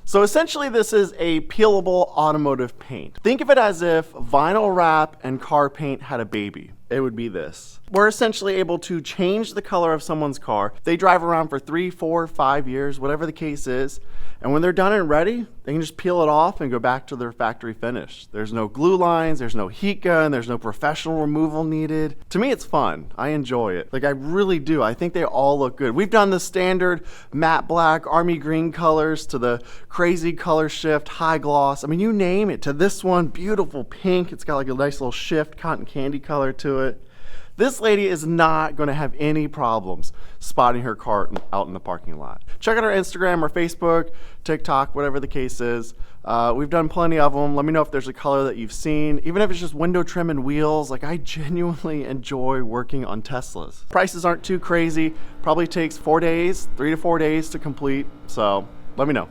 So essentially this is a peelable automotive paint. Think of it as if vinyl wrap and car paint had a baby. It would be this. We're essentially able to change the color of someone's car. They drive around for 3, 4, 5 years, whatever the case is. And when they're done and ready, they can just peel it off and go back to their factory finish. There's no glue lines, there's no heat gun, there's no professional removal needed. To me, it's fun. I enjoy it. Like, I really do. I think they all look good. We've done the standard matte black, army green colors to the crazy color shift, high gloss. I mean, you name it, to this one, beautiful pink. It's got like a nice little shift, cotton candy color to it. This lady is not going to have any problems spotting her car out in the parking lot. Check out our Instagram or Facebook, TikTok, whatever the case is. We've done plenty of them. Let me know if there's a color that you've seen. Even if it's just window trim and wheels, like, I genuinely enjoy working on Teslas. Prices aren't too crazy. Probably takes 4 days, 3 to 4 days to complete. So let me know.